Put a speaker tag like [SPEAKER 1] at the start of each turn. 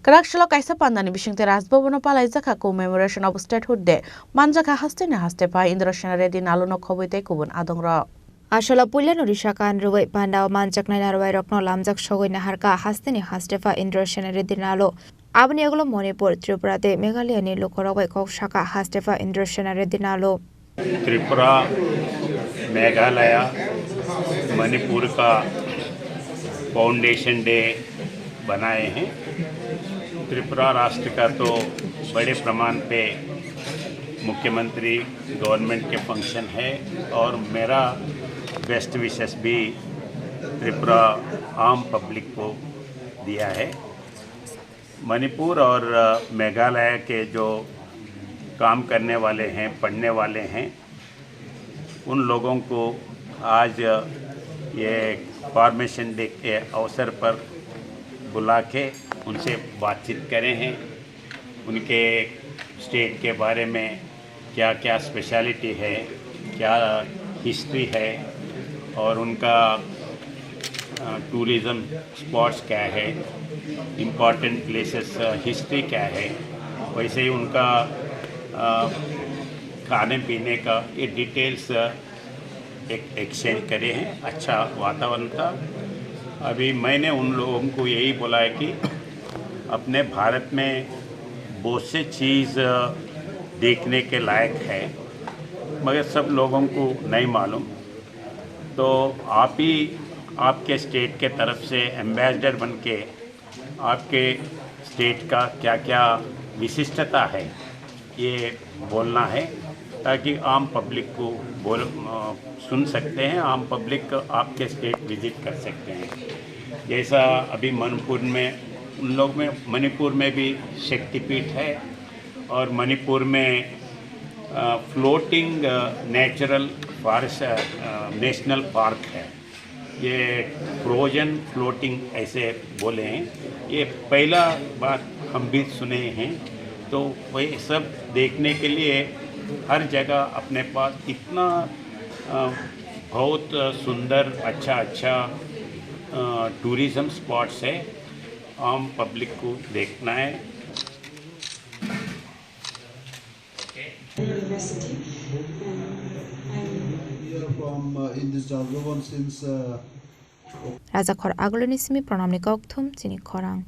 [SPEAKER 1] Karakshalo kaisa pandani bishingte Rajbhavano palai jaka commemoration of statehood day manjaka haste pa Indra Sena Reddy nalono khoboite kubun adongra.
[SPEAKER 2] Ashala pulan rishakan ruwai panda manjak na narwai rokno lamjak shogoi naharka hastefa Indra Sena Reddy nalo abni aglo Manipur Tripura te Meghalaya ni lokoroi kok shaka hastefa Indra Sena Reddy nalo
[SPEAKER 3] Tripura Meghalaya Manipur का foundation day बनाए हैं। त्रिपुरा राष्ट्र का तो बड़े प्रमाण पे मुख्यमंत्री गवर्नमेंट के फंक्शन है और मेरा बेस्ट विशेस भी त्रिपुरा आम पब्लिक को दिया है। मणिपुर और मेघालय के जो काम करने वाले हैं, पढ़ने वाले हैं, उन लोगों को आज ये फॉर्मेशन डे के अवसर पर बुला के उनसे बातचीत करे हैं। उनके स्टेट के बारे में क्या क्या स्पेशलिटी है, क्या हिस्ट्री है और उनका टूरिज़म स्पॉट्स क्या है, इम्पॉर्टेंट प्लेसेस हिस्ट्री क्या है, वैसे ही उनका खाने पीने का ये डिटेल्स एक एक्सचेंज करे हैं। अच्छा वातावरण था। अभी मैंने उन लोगों को यही बोला है कि अपने भारत में बहुत से चीज़ देखने के लायक है मगर सब लोगों को नहीं मालूम, तो आप ही आपके स्टेट के तरफ से एम्बेसडर बन के आपके स्टेट का क्या क्या विशिष्टता है ये बोलना है ताकि आम पब्लिक को सुन सकते हैं, आम पब्लिक आपके स्टेट विजिट कर सकते हैं। जैसा अभी मणिपुर में उन लोग में मणिपुर में भी शक्तिपीठ है और मणिपुर में floating natural forest national park है। ये फ्रोजन फ्लोटिंग ऐसे बोले हैं, ये पहला बात हम भी सुने हैं। तो वही सब देखने के लिए हर जगह अपने पास इतना बहुत सुंदर अच्छा टूरिज़म स्पॉट्स है, आम पब्लिक को देखना है।
[SPEAKER 2] Raja khor aglo nisimi pranamni kok thum chini khorang